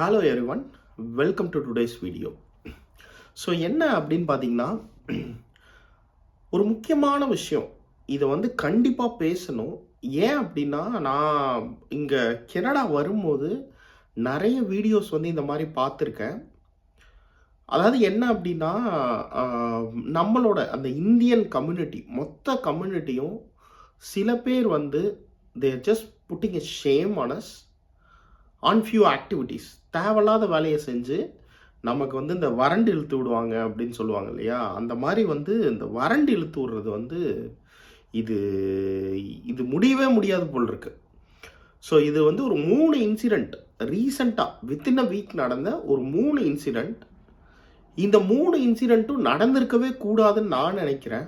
Hello everyone, welcome to today's video. So என்ன அப்படின்னு பார்த்தீங்கன்னா, ஒரு முக்கியமான விஷயம். இதை வந்து கண்டிப்பாக பேசணும். ஏன் அப்படின்னா, நான் இங்கே கனடா வரும்போது நிறைய வீடியோஸ் வந்து இந்த மாதிரி பார்த்துருக்கேன். அதாவது என்ன அப்படின்னா, நம்மளோட அந்த இந்தியன் கம்யூனிட்டி மொத்த கம்யூனிட்டியும் சில பேர் வந்து they just putting a shame on us on few activities. தேவையில்லாத வேலையை செஞ்சு நமக்கு வந்து இந்த வறண்டு இழுத்து விடுவாங்க அப்படின்னு சொல்லுவாங்க இல்லையா? அந்த மாதிரி வந்து இந்த வறண்டு இழுத்து விடுறது வந்து இது இது முடியவே முடியாது போல் இருக்கு. ஸோ இது வந்து ஒரு 3 இன்சிடெண்ட் ரீசண்டாக வித்தின் அ வீக் நடந்த ஒரு 3 இன்சிடெண்ட். இந்த 3 இன்சிடெண்ட்டும் நடந்திருக்கவே கூடாதுன்னு நான் நினைக்கிறேன்.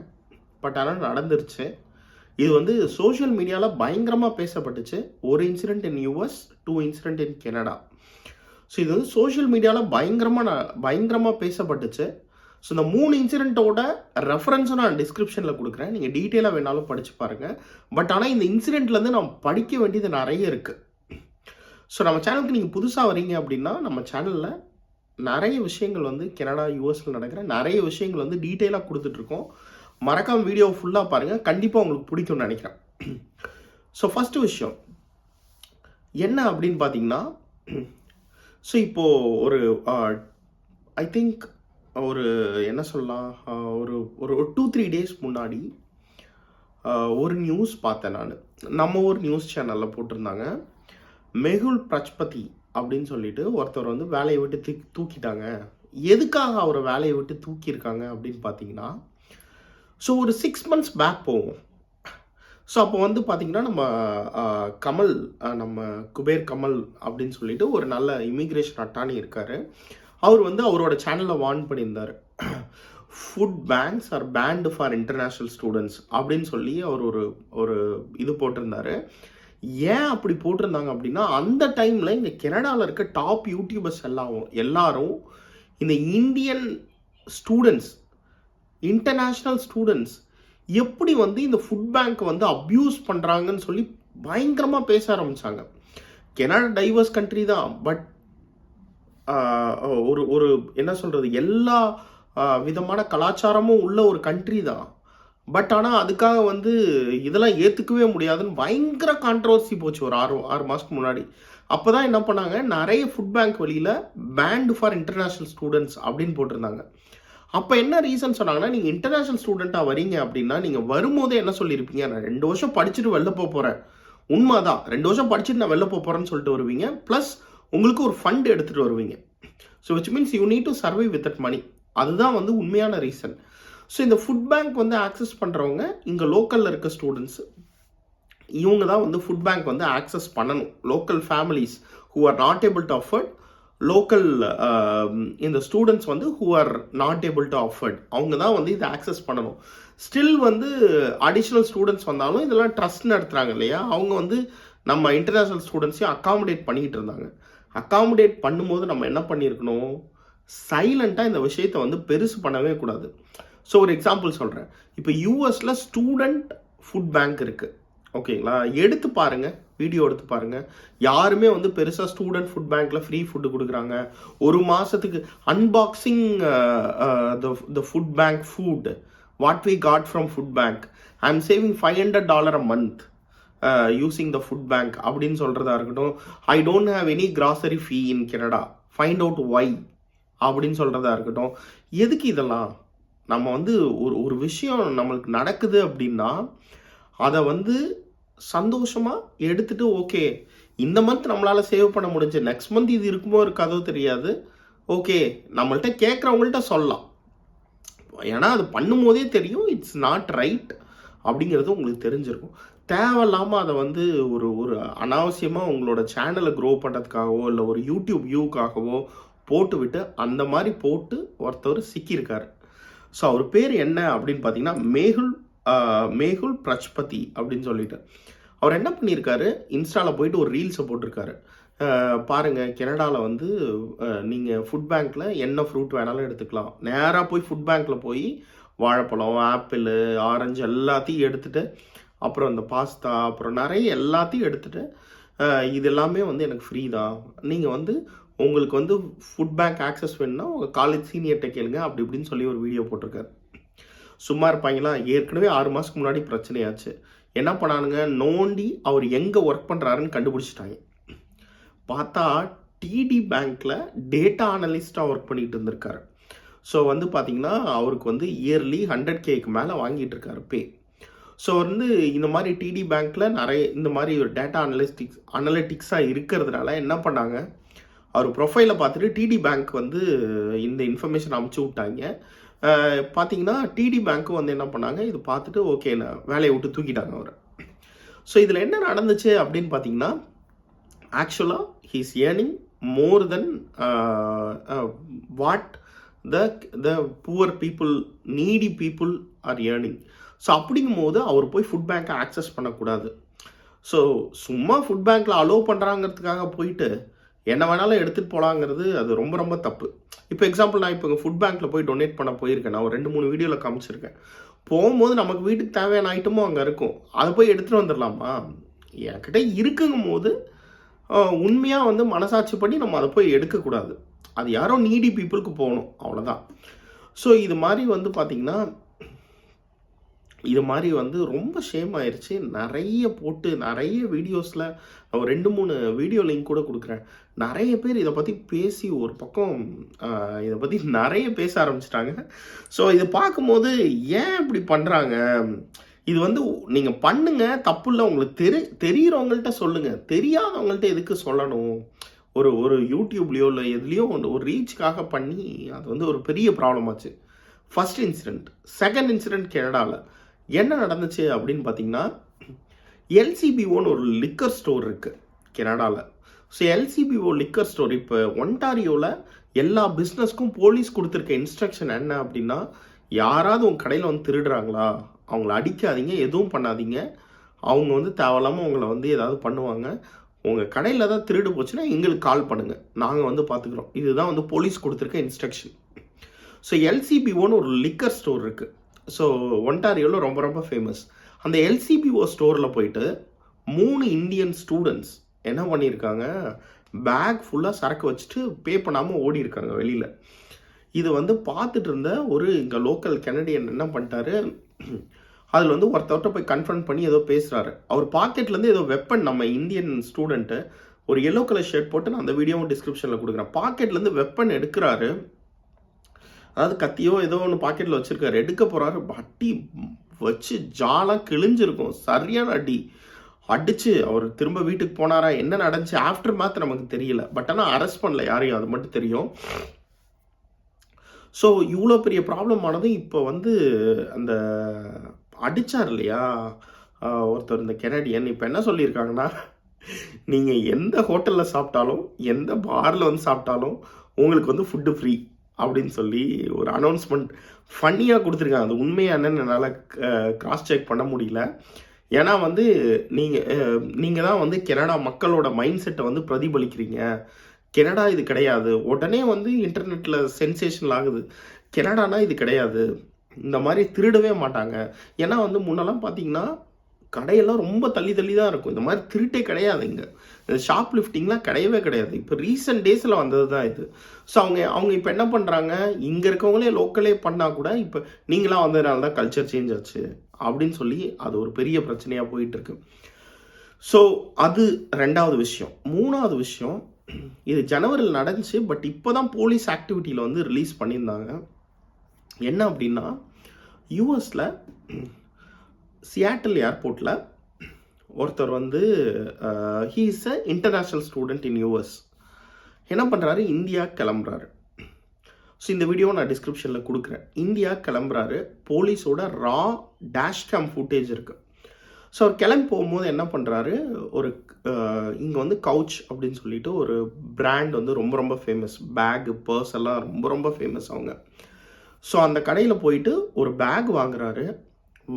பட் ஆனால் நடந்துருச்சு. இது வந்து சோஷியல் மீடியாவில் பயங்கரமாக பேசப்பட்டுச்சு. ஒரு incident in US, 2 incident in Canada. So இது வந்து சோஷியல் மீடியாவில் பயங்கரமாக பேசப்பட்டுச்சு. ஸோ இந்த 3 இன்சிடெண்ட்டோட ரெஃபரன்ஸும் நான் டிஸ்கிரிப்ஷனில் கொடுக்குறேன். நீங்கள் டீட்டெயிலாக வேணாலும் படித்து பாருங்கள். பட் ஆனால் இந்த இன்சிடெண்ட்லேருந்து நம்ம படிக்க வேண்டியது நிறைய இருக்குது. ஸோ நம்ம சேனலுக்கு நீங்கள் புதுசாக வரீங்க அப்படின்னா, நம்ம சேனலில் நிறைய விஷயங்கள் வந்து கனடா யூஎஸில் நடக்கிற நிறைய விஷயங்கள் வந்து டீட்டெயிலாக கொடுத்துட்ருக்கோம். மறக்காம வீடியோ ஃபுல்லாக பாருங்கள், கண்டிப்பாக உங்களுக்கு பிடிக்கும்னு நினைக்கிறேன். ஸோ ஃபஸ்ட்டு விஷயம் என்ன அப்படின்னு பார்த்தீங்கன்னா, ஸோ இப்போது ஒரு ஐ திங்க் ஒரு என்ன சொல்லலாம், ஒரு ஒரு 2-3 டேஸ் முன்னாடி ஒரு நியூஸ் பார்த்தேன் நான். நம்ம ஒரு நியூஸ் சேனலில் போட்டிருந்தாங்க. மெகுல் பிரஜ்பதி அப்படின்னு சொல்லிட்டு ஒருத்தர் வந்து வேலையை விட்டு தூக்கிட்டாங்க. எதுக்காக அவரை வேலையை விட்டு தூக்கியிருக்காங்க அப்படின்னு பார்த்தீங்கன்னா, ஸோ ஒரு 6 months பேக் போவோம். ஸோ அப்போ வந்து பார்த்திங்கன்னா கமல், நம்ம குபேர் கமல் அப்படின்னு சொல்லிட்டு ஒரு நல்ல இமிக்ரேஷன் அட்டானி இருக்கார். அவர் வந்து அவரோட சேனலில் வார்ன் பண்ணியிருந்தார். Food banks are banned for international students அப்படின்னு சொல்லி அவர் ஒரு இது போட்டிருந்தார். ஏன் அப்படி போட்டிருந்தாங்க அப்படின்னா, அந்த டைமில் இந்த கனடாவில் இருக்க டாப் யூடியூபர்ஸ் எல்லாரும் இந்த இந்தியன் ஸ்டூடெண்ட்ஸ், இன்டர்நேஷ்னல் ஸ்டூடெண்ட்ஸ் எப்படி வந்து இந்த ஃபுட் பேங்க் வந்து அப்யூஸ் பண்ணுறாங்கன்னு சொல்லி பயங்கரமாக பேச ஆரம்பித்தாங்க. கனடா டைவர்ஸ் கண்ட்ரி தான், பட் ஒரு என்ன சொல்கிறது, எல்லா விதமான கலாச்சாரமும் உள்ள ஒரு கண்ட்ரி தான். பட் ஆனால் அதுக்காக வந்து இதெல்லாம் ஏற்றுக்கவே முடியாதுன்னு பயங்கர கான்ட்ரவர்சி போச்சு ஒரு 6 மாதத்துக்கு முன்னாடி. அப்போ தான் என்ன பண்ணாங்க, நிறைய ஃபுட் பேங்க் வழியில் பேண்ட் ஃபார் இன்டர்நேஷ்னல் ஸ்டூடெண்ட்ஸ் அப்படின்னு போட்டிருந்தாங்க. அப்போ என்ன ரீசன் சொன்னாங்கன்னா, நீங்கள் இன்டர்நேஷ்னல் ஸ்டூடெண்ட்டாக வரீங்க அப்படின்னா, நீங்கள் வரும்போதே என்ன சொல்லியிருப்பீங்க, நான் 2 வருஷம் படிச்சுட்டு வெளில போகிறேன். உண்மை தான், 2 வருஷம் படிச்சுட்டு நான் வெளில போகிறேன்னு சொல்லிட்டு வருவீங்க. ப்ளஸ் உங்களுக்கு ஒரு ஃபண்ட் எடுத்துகிட்டு வருவீங்க. So which means you need to survive with that money. அதுதான் வந்து உண்மையான ரீசன். ஸோ இந்த ஃபுட் பேங்க் வந்து ஆக்சஸ் பண்ணுறவங்க இங்கே லோக்கலில் இருக்க ஸ்டூடெண்ட்ஸ், இவங்க தான் வந்து ஃபுட் பேங்க் வந்து ஆக்சஸ் பண்ணணும். Local families who are not able to afford, local இந்த ஸ்டூடெண்ட்ஸ் வந்து who are not able to afford, அவங்க தான் வந்து இதை ஆக்சஸ் பண்ணணும். ஸ்டில் வந்து அடிஷ்னல் ஸ்டூடெண்ட்ஸ் வந்தாலும் இதெல்லாம் ட்ரஸ்ட் நடத்துகிறாங்க இல்லையா, அவங்க வந்து நம்ம இன்டர்நேஷ்னல் ஸ்டூடெண்ட்ஸையும் அக்காமடேட் பண்ணிக்கிட்டு இருந்தாங்க. அக்காமடேட் பண்ணும்போது நம்ம என்ன பண்ணியிருக்கணும், சைலண்ட்டாக இந்த விஷயத்தை வந்து பெருசு பண்ணவே கூடாது. ஸோ ஒரு எக்ஸாம்பிள் சொல்கிறேன். இப்போ யூஎஸில் ஸ்டூடெண்ட் ஃபுட் பேங்க் இருக்குது, ஓகேங்களா? எடுத்து பாருங்கள், வீடியோ எடுத்து பாருங்கள். யாருமே வந்து பெருசாக ஸ்டூடெண்ட் ஃபுட் பேங்க்கில் ஃப்ரீ ஃபுட்டு கொடுக்குறாங்க, ஒரு மாதத்துக்கு unboxing the food bank food what we got from food bank, I am saving $500 a month using the food bank அப்படின்னு சொல்கிறதா இருக்கட்டும். I don't have any grocery fee in Canada, find out why அப்படின்னு சொல்கிறதா இருக்கட்டும். எதுக்கு இதெல்லாம்? நம்ம வந்து ஒரு விஷயம் நம்மளுக்கு நடக்குது அப்படின்னா அதை வந்து சந்தோஷமாக எடுத்துகிட்டு, ஓகே இந்த மந்த் நம்மளால் சேவ் பண்ண முடிஞ்சு, நெக்ஸ்ட் மந்த் இது இருக்குமோ இருக்காதோ தெரியாது, ஓகே நம்மள்கிட்ட கேட்குறவங்கள்ட்ட சொல்லலாம். ஏன்னா அது பண்ணும்போதே தெரியும் இட்ஸ் நாட் ரைட் அப்படிங்கிறது உங்களுக்கு தெரிஞ்சிருக்கும். தேவையில்லாமல் அதை வந்து ஒரு அனாவசியமாக உங்களோட சேனலை க்ரோ பண்ணுறதுக்காகவோ இல்லை ஒரு யூடியூப் வியூக்காகவோ போட்டு விட்டு அந்த மாதிரி போட்டு ஒருத்தவர் சிக்கியிருக்காரு. ஸோ அவர் பேர் என்ன அப்படின்னு பார்த்தீங்கன்னா, மேகுல் பிரஜ்பதி அப்படின்னு சொல்லிட்டு அவர் என்ன பண்ணியிருக்காரு, இன்ஸ்டாவில் போயிட்டு ஒரு ரீல்ஸை போட்டிருக்காரு. பாருங்கள், கனடாவில் வந்து நீங்கள் ஃபுட் பேங்க்கில் என்ன ஃப்ரூட் வேணாலும் எடுத்துக்கலாம். நேராக போய் ஃபுட் பேங்க்கில் போய் வாழைப்பழம், ஆப்பிள், ஆரஞ்சு எல்லாத்தையும் எடுத்துகிட்டு, அப்புறம் இந்த பாஸ்தா, அப்புறம் நிறைய எல்லாத்தையும் எடுத்துகிட்டு, இது எல்லாமே வந்து எனக்கு ஃப்ரீ தான், நீங்கள் வந்து உங்களுக்கு வந்து ஃபுட் பேங்க் ஆக்சஸ் வேணும்னா உங்கள் காலேஜ் சீனியர்கிட்ட கேளுங்க அப்படி இப்படின்னு சொல்லி ஒரு வீடியோ போட்டிருக்காரு. சும்மா இருப்பாங்களா? ஏற்கனவே 6 மாதத்துக்கு முன்னாடி பிரச்சனையாச்சு. என்ன பண்ணானுங்க, நோண்டி அவர் எங்கே ஒர்க் பண்ணுறாருன்னு கண்டுபிடிச்சிட்டாங்க. பார்த்தா டிடி பேங்க்கில் டேட்டா அனலிஸ்ட்டாக ஒர்க் பண்ணிட்டு இருந்திருக்காரு. ஸோ வந்து பார்த்தீங்கன்னா அவருக்கு வந்து இயர்லி 100Kக்கு மேலே வாங்கிட்டு இருக்காரு பே. ஸோ வந்து இந்த மாதிரி டிடி பேங்க்கில் நிறைய இந்த மாதிரி ஒரு டேட்டா அனலிட்டிக்ஸாக இருக்கிறதுனால என்ன பண்ணாங்க, அவர் ப்ரொஃபைலை பார்த்துட்டு டிடி பேங்க் வந்து இந்த இன்ஃபர்மேஷன் அமுச்சு விட்டாங்க. பார்த்தீங்கன்னா டிடி பேங்க்கும் வந்து என்ன பண்ணாங்க, இது பார்த்துட்டு ஓகே நான் வேலையை விட்டு தூக்கிட்டாங்க அவரை. ஸோ இதில் என்ன நடந்துச்சு அப்படின்னு பார்த்தீங்கன்னா, ஆக்சுவலாக he's earning more than what the poor people needy people are earning. So அப்படிங்கும்போது அவர் போய் ஃபுட் பேங்க்கை ஆக்சஸ் பண்ணக்கூடாது. ஸோ சும்மா ஃபுட் பேங்க்கில் அலோவ் பண்ணுறாங்கிறதுக்காக போயிட்டு என்ன வேணாலும் எடுத்துகிட்டு போகலாங்கிறது அது ரொம்ப ரொம்ப தப்பு. இப்போ எக்ஸாம்பிள் நான் இப்போ ஃபுட் பேங்க்கில் போய் டொனேட் பண்ண போயிருக்கேன். நான் ஒரு 2-3 வீடியோவில் காமிச்சிருக்கேன். போகும்போது நமக்கு வீட்டுக்கு தேவையான ஐட்டமும் அங்கே இருக்கும். அதை போய் எடுத்துகிட்டு வந்துடலாமா? என்கிட்ட இருக்குங்கும் போது உண்மையாக வந்து மனசாட்சி பண்ணி நம்ம அதை போய் எடுக்கக்கூடாது. அது யாரோ நீடி பீப்புளுக்கு போகணும், அவ்வளோதான். ஸோ இது மாதிரி வந்து பார்த்திங்கன்னா இது மாதிரி வந்து ரொம்ப ஷேம் ஆயிடுச்சு. நிறைய போட்டு நிறைய வீடியோஸில் ஒரு 2-3 வீடியோ லிங்க் கூட கொடுக்குறேன். நிறைய பேர் இதை பற்றி பேசி ஒரு பக்கம் இதை பற்றி நிறைய பேச ஆரம்பிச்சிட்டாங்க. ஸோ இதை பார்க்கும்போது ஏன் இப்படி பண்ணுறாங்க? இது வந்து நீங்கள் பண்ணுங்க, தப்பு இல்லை. உங்களுக்கு தெரிகிறவங்கள்ட்ட சொல்லுங்கள், தெரியாதவங்கள்ட்ட எதுக்கு சொல்லணும்? ஒரு யூடியூப்லேயோ இல்லை எதுலேயோ ஒரு ரீச்சுக்காக பண்ணி அது வந்து ஒரு பெரிய ப்ராப்ளம் ஆச்சு. First incident. செகண்ட் இன்சிடெண்ட் கனடாவில் என்ன நடந்துச்சு அப்படின்னு பார்த்தீங்கன்னா, எல்சிபிஓன்னு ஒரு லிக்கர் ஸ்டோர் இருக்குது கனடாவில். ஸோ எல்சிபிஓ லிக்கர் ஸ்டோர் இப்போ ஒன்டாரியோவில் எல்லா பிஸ்னஸ்க்கும் போலீஸ் கொடுத்துருக்க இன்ஸ்ட்ரக்ஷன் என்ன அப்படின்னா, யாராவது உங்கள் கடையில் வந்து திருடுறாங்களா, அவங்கள அடிக்காதீங்க, எதுவும் பண்ணாதீங்க. அவங்க வந்து தேவையில்லாமல் அவங்கள வந்து ஏதாவது பண்ணுவாங்க. உங்கள் கடையில் தான் திருடு போச்சுன்னா எங்களுக்கு கால் பண்ணுங்கள், நாங்கள் வந்து பார்த்துக்குறோம். இதுதான் வந்து போலீஸ் கொடுத்துருக்க இன்ஸ்ட்ரக்ஷன். ஸோ எல்சிபிஓன்னு ஒரு லிக்கர் ஸ்டோர் இருக்குது. ஸோ ஒன்டாரியோவில் ரொம்ப ரொம்ப ஃபேமஸ். அந்த எல்சிபிஓ ஸ்டோரில் போயிட்டு 3 இந்தியன் ஸ்டூடெண்ட்ஸ் என்ன பண்ணியிருக்காங்க, பேக் ஃபுல்லாக சரக்கு வச்சுட்டு பே பண்ணாமல் ஓடி இருக்காங்க வெளியில். இது வந்து பார்த்துட்டு இருந்த ஒரு இங்கே லோக்கல் கெனடியன் என்ன பண்ணிட்டாரு, அதில் வந்து ஒருத்தவர்கிட்ட போய் கன்ஃபர்ம் பண்ணி ஏதோ பேசுகிறாரு. அவர் பாக்கெட்லேருந்து ஏதோ வெப்பன், நம்ம இந்தியன் ஸ்டூடெண்ட்டு ஒரு எல்லோ கலர் ஷர்ட் போட்டு நான் அந்த வீடியோவும் டிஸ்கிரிப்ஷனில் கொடுக்குறேன். பாக்கெட்லேருந்து வெப்பன் எடுக்கிறாரு, அதாவது கத்தியோ ஏதோ ஒன்று பாக்கெட்டில் வச்சுருக்காரு. எடுக்க போகிறாரு, அடி வச்சு ஜாலாக கிழிஞ்சிருக்கும், சரியான அடி அடிச்சு அவர் திரும்ப வீட்டுக்கு போனாரா, என்ன நடந்துச்சு ஆஃப்டர் மேத் நமக்கு தெரியல. பட் ஆனால் அரெஸ்ட் பண்ணல யாரையும், அது மட்டும் தெரியும். ஸோ இவ்வளோ பெரிய ப்ராப்ளம் ஆனது இப்போ வந்து அந்த அடித்தார் இல்லையா ஒருத்தர், இந்த கெனடியன். இப்போ என்ன சொல்லியிருக்காங்கன்னா, நீங்கள் எந்த ஹோட்டலில் சாப்பிட்டாலும் எந்த பாரில் வந்து சாப்பிட்டாலும் உங்களுக்கு வந்து ஃபுட்டு ஃப்ரீ அப்படின்னு சொல்லி ஒரு அனௌன்ஸ்மெண்ட் ஃபன்னியாக கொடுத்துருக்காங்க. அது உண்மையாக என்னன்னு என்னால் கிராஸ் செக் பண்ண முடியல. ஏன்னா வந்து நீங்கள் தான் வந்து கனடா மக்களோட மைண்ட் செட்டை வந்து பிரதிபலிக்கிறீங்க. கனடா இது கிடையாது. உடனே வந்து இன்டர்நெட்டில் சென்சேஷனல் ஆகுது, கனடானா இது கிடையாது, இந்த மாதிரி திருடவே மாட்டாங்க. ஏன்னா வந்து முன்னெல்லாம் பார்த்தீங்கன்னா கடையெல்லாம் ரொம்ப தள்ளி தான் இருக்கும். இந்த மாதிரி திருட்டே கிடையாது. இங்கே ஷாப் லிஃப்டிங்லாம் கிடையவே கிடையாது. இப்போ ரீசெண்ட் டேஸில் வந்தது தான் இது. ஸோ அவங்க இப்போ என்ன பண்ணுறாங்க, இங்கே இருக்கவங்களே லோக்கலே பண்ணால் கூட இப்போ நீங்களாம் வந்ததுனால தான் கல்ச்சர் சேஞ்ச் ஆச்சு அப்படின்னு சொல்லி அது ஒரு பெரிய பிரச்சனையாக போயிட்டுருக்கு. ஸோ அது 2வது விஷயம். 3வது விஷயம், இது ஜனவரியில் நடந்துச்சு. பட் இப்போ தான் போலீஸ் ஆக்டிவிட்டியில் வந்து ரிலீஸ் பண்ணியிருந்தாங்க. என்ன அப்படின்னா, யூஎஸில் சியாட்டில் ஏர்போர்ட்டில் ஒருத்தர் வந்து he is a international student in US. என்ன பண்ணுறாரு, இந்தியா கிளம்புறாரு. ஸோ இந்த வீடியோவை நான் டிஸ்கிரிப்ஷனில் கொடுக்குறேன். இந்தியா கிளம்புறாரு, போலீஸோட ரா டேஷ் கேம் ஃபுட்டேஜ் இருக்குது. ஸோ அவர் கிளம்பி போகும்போது என்ன பண்ணுறாரு, ஒரு இங்கே வந்து கவுச் அப்படின்னு சொல்லிட்டு ஒரு பிராண்ட் வந்து ரொம்ப ரொம்ப ஃபேமஸ், பேகு பர்ஸ் எல்லாம் ரொம்ப ரொம்ப ஃபேமஸ் அவங்க. ஸோ அந்த கடையில் போயிட்டு ஒரு பேக் வாங்குறாரு.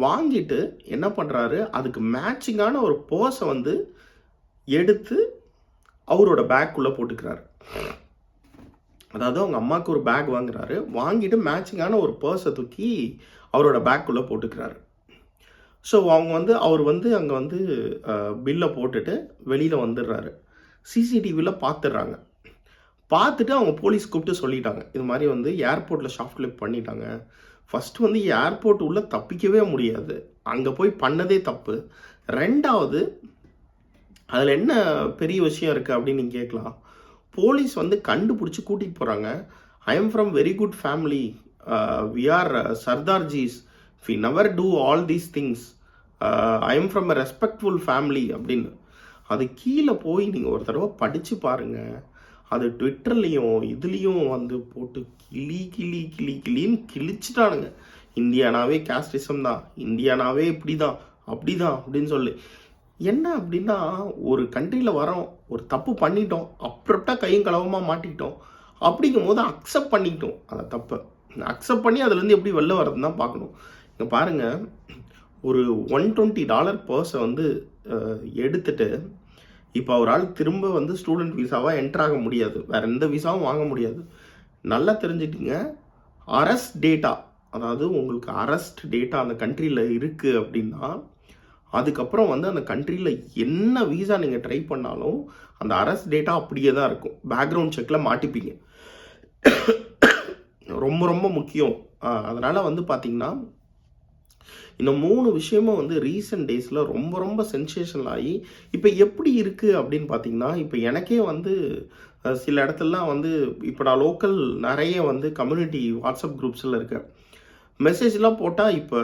வாங்கிட்டு என்ன பண்ணுறாரு, அதுக்கு மேட்சிங்கான ஒரு பர்ஸை வந்து எடுத்து அவரோட பேக்குள்ளே போட்டுக்கிறாரு. அதாவது அவங்க அம்மாவுக்கு ஒரு பேக் வாங்குறாரு, வாங்கிட்டு மேட்சிங்கான ஒரு பர்ஸை தூக்கி அவரோட பேக்குள்ளே போட்டுக்கிறாரு. ஸோ அவர் வந்து அங்கே வந்து பில்லை போட்டுட்டு வெளியில் வந்துடுறாரு. சிசிடிவியில் பார்த்துடுறாங்க. பார்த்துட்டு அவங்க போலீஸ் கூப்பிட்டு சொல்லிட்டாங்க, இது மாதிரி வந்து ஏர்போர்ட்டில் ஷார்ட் பண்ணிட்டாங்க. ஃபஸ்ட்டு வந்து ஏர்போர்ட் உள்ள தப்பிக்கவே முடியாது, அங்கே போய் பண்ணதே தப்பு. ரெண்டாவது அதில் என்ன பெரிய விஷயம் இருக்குது அப்படின்னு நீங்கள் கேட்கலாம். போலீஸ் வந்து கண்டுபிடிச்சி கூட்டிகிட்டு போகிறாங்க. I am from very good family, we are Sardarjis, we never do all these things, I am from a respectful family அப்படின்னு. அது கீழே போய் நீங்கள் ஒரு தடவை படித்து பாருங்கள். அது ட்விட்டர்லேயும் இதுலேயும் வந்து போட்டு கிளின்னு கிழிச்சிட்டானுங்க. இந்தியானாவே கேஸ்டிசம் தான், இந்தியானாவே இப்படி தான் அப்படி தான் அப்படின்னு சொல்லி. என்ன அப்படின்னா, ஒரு கண்ட்ரியில் வரோம், ஒரு தப்பு பண்ணிட்டோம், அப்புறம்ட்டா கையும் களவமாக மாட்டிக்கிட்டோம். அப்படிங்கும் போது அக்செப்ட் பண்ணிக்கிட்டோம் அந்த தப்பை. அக்செப்ட் பண்ணி அதுலேருந்து எப்படி வெளில வரதுன்னு தான் பார்க்கணும். இங்கே பாருங்கள், ஒரு $120 பர்ஸை வந்து எடுத்துட்டு இப்போ ஒரு ஆள் திரும்ப வந்து ஸ்டூடெண்ட் விசாவாக என்டர் ஆக முடியாது, வேறு எந்த விசாவும் வாங்க முடியாது. நல்லா தெரிஞ்சுக்கிங்க, அரெஸ்ட் டேட்டா, அதாவது உங்களுக்கு அரெஸ்ட் டேட்டா அந்த கண்ட்ரியில் இருக்குது அப்படின்னா, அதுக்கப்புறம் வந்து அந்த கண்ட்ரியில் என்ன விசா நீங்கள் ட்ரை பண்ணாலும் அந்த அரெஸ்ட் டேட்டா அப்படியே தான் இருக்கும். பேக்ரவுண்ட் செக்கில் மாட்டிப்பீங்க. ரொம்ப ரொம்ப முக்கியம். அதனால் வந்து பார்த்திங்கன்னா, இந்த 3 விஷயமும் வந்து ரீசெண்ட் டேஸில் ரொம்ப ரொம்ப சென்சேஷனல் ஆகி இப்போ எப்படி இருக்குது அப்படின்னு பார்த்தீங்கன்னா, இப்போ எனக்கே வந்து சில இடத்துலலாம் வந்து இப்போ நான் லோக்கல் நிறைய வந்து கம்யூனிட்டி வாட்ஸ்அப் குரூப்ஸில் இருக்கேன். மெசேஜ்லாம் போட்டால் இப்போ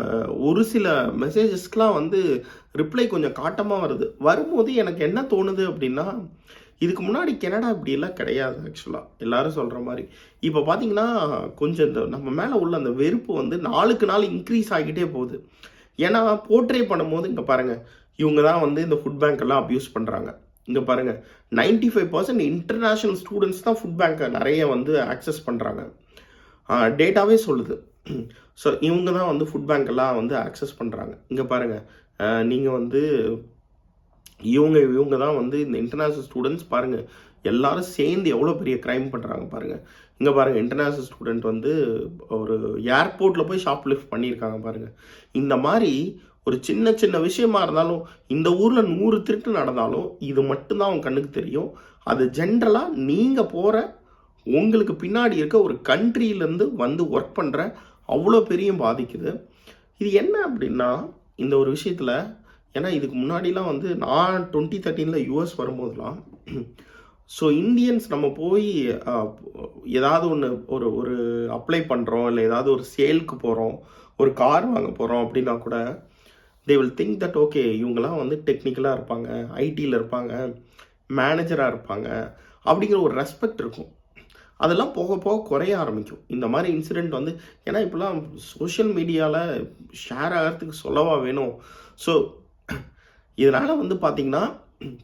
ஒரு சில மெசேஜஸ்க்கெலாம் வந்து ரிப்ளை கொஞ்சம் காட்டமாக வருது. வரும்போது எனக்கு என்ன தோணுது அப்படின்னா, இதுக்கு முன்னாடி கனடா இப்படியெல்லாம் கிடையாது ஆக்சுவலாக, எல்லாரும் சொல்கிற மாதிரி. இப்போ பார்த்தீங்கன்னா கொஞ்சம் இந்த நம்ம மேலே உள்ள அந்த வெறுப்பு வந்து நாளுக்கு நாள் இன்க்ரீஸ் ஆகிட்டே போகுது. ஏன்னா போர்ட்ரே பண்ணும்போது இங்கே பாருங்கள், இவங்க தான் வந்து இந்த ஃபுட் பேங்க்கெல்லாம் அப்யூஸ் பண்ணுறாங்க. இங்கே பாருங்கள், 95% இன்டர்நேஷ்னல் ஸ்டூடெண்ட்ஸ் தான் ஃபுட் பேங்க்கை நிறைய வந்து ஆக்சஸ் பண்ணுறாங்க. டேட்டாவே சொல்லுது. ஸோ இவங்க தான் வந்து ஃபுட் பேங்க்கெல்லாம் வந்து ஆக்சஸ் பண்ணுறாங்க. இங்கே பாருங்கள், நீங்கள் வந்து இவங்க தான் வந்து இந்த இன்டர்நேஷ்னல் ஸ்டூடெண்ட்ஸ் பாருங்கள், எல்லாரும் சேர்ந்து எவ்வளோ பெரிய க்ரைம் பண்ணுறாங்க பாருங்கள். இங்கே பாருங்கள், இன்டர்நேஷ்னல் ஸ்டூடெண்ட் வந்து ஒரு ஏர்போர்ட்டில் போய் ஷாப் லிஃப்ட் பண்ணியிருக்காங்க பாருங்கள். இந்த மாதிரி ஒரு சின்ன சின்ன விஷயமா இருந்தாலும், இந்த ஊரில் 100 திருட்டு நடந்தாலும் இது மட்டும்தான் அவங்க கண்ணுக்கு தெரியும். அது ஜென்ரலாக நீங்கள் போகிற உங்களுக்கு பின்னாடி இருக்க ஒரு கண்ட்ரியிலேருந்து வந்து ஒர்க் பண்ணுற அவ்வளோ பெரிய பாதிக்குது. இது என்ன அப்படின்னா, இந்த ஒரு விஷயத்தில், ஏன்னா இதுக்கு முன்னாடிலாம் வந்து நான் 2013 யூஎஸ் வரும்போதெல்லாம், ஸோ இந்தியன்ஸ் நம்ம போய் ஏதாவது ஒன்று ஒரு அப்ளை பண்ணுறோம், இல்லை ஏதாவது ஒரு சேலுக்கு போகிறோம், ஒரு கார் வாங்க போகிறோம் அப்படின்னா கூட they will think that okay, இவங்கெல்லாம் வந்து டெக்னிக்கலாக இருப்பாங்க, ஐடியில் இருப்பாங்க, மேனேஜராக இருப்பாங்க அப்படிங்கிற ஒரு ரெஸ்பெக்ட் இருக்கும். அதெல்லாம் போக போக குறைய ஆரம்பிக்கும் இந்த மாதிரி இன்சிடெண்ட் வந்து. ஏன்னா இப்போலாம் சோஷியல் மீடியாவில் ஷேர் ஆகிறதுக்கு சொல்லவா வேணும். ஸோ இதனால் வந்து பார்த்திங்கன்னா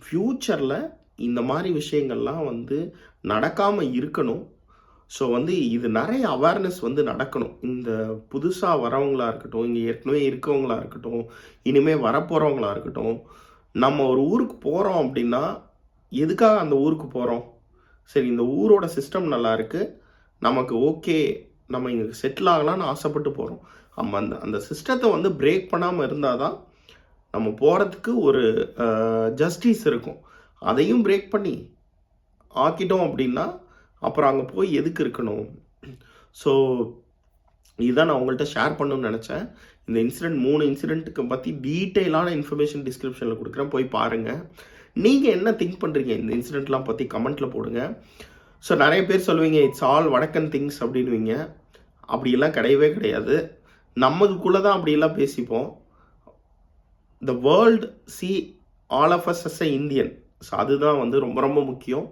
ஃப்யூச்சரில் இந்த மாதிரி விஷயங்கள்லாம் வந்து நடக்காமல் இருக்கணும். ஸோ வந்து இது நிறைய அவேர்னஸ் வந்து நடக்கணும். இந்த புதுசாக வரவங்களாக இருக்கட்டும், இங்கே ஏற்கனவே இருக்கவங்களா இருக்கட்டும், இனிமேல் வரப்போகிறவங்களா இருக்கட்டும், நம்ம ஒரு ஊருக்கு போகிறோம் அப்படின்னா எதுக்காக அந்த ஊருக்கு போகிறோம்? சரி, இந்த ஊரோட சிஸ்டம் நல்லா இருக்குது, நமக்கு ஓகே, நம்ம இங்கே செட்டில் ஆகலான்னு ஆசைப்பட்டு போகிறோம். நம்ம அந்த சிஸ்டத்தை வந்து பிரேக் பண்ணாமல் இருந்தால் தான் நம்ம போகிறதுக்கு ஒரு ஜஸ்டிஸ் இருக்கும். அதையும் பிரேக் பண்ணி ஆக்கிட்டோம் அப்படின்னா அப்புறம் அங்கே போய் எதுக்கு இருக்கணும்? ஸோ இதுதான் நான் உங்கள்கிட்ட ஷேர் பண்ணணும்னு நினச்சேன். இந்த இன்சிடெண்ட் 3 இன்சிடெண்ட்டுக்கு பற்றி டீட்டெயிலான இன்ஃபர்மேஷன் டிஸ்கிரிப்ஷனில் கொடுக்குறேன், போய் பாருங்கள். நீங்கள் என்ன திங்க் பண்ணுறீங்க இந்த இன்சிடெண்ட்லாம் பற்றி கமெண்ட்டில் போடுங்க. ஸோ நிறைய பேர் சொல்லுவீங்க இட்ஸ் ஆல் வடக்கன் திங்ஸ் அப்படின்வீங்க. அப்படியெல்லாம் கிடையவே கிடையாது. நமக்குள்ளே தான் அப்படியெல்லாம் பேசிப்போம். The world see all of us as a Indian. So அதுதான் வந்து ரொம்ப ரொம்ப முக்கியம்.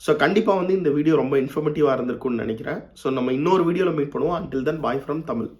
ஸோ கண்டிப்பாக வந்து இந்த வீடியோ ரொம்ப இன்ஃபர்மேட்டிவாக இருந்திருக்கும்னு நினைக்கிறேன். ஸோ நம்ம இன்னொரு வீடியோவில் மீட் பண்ணுவோம். Until then bye from Tamil.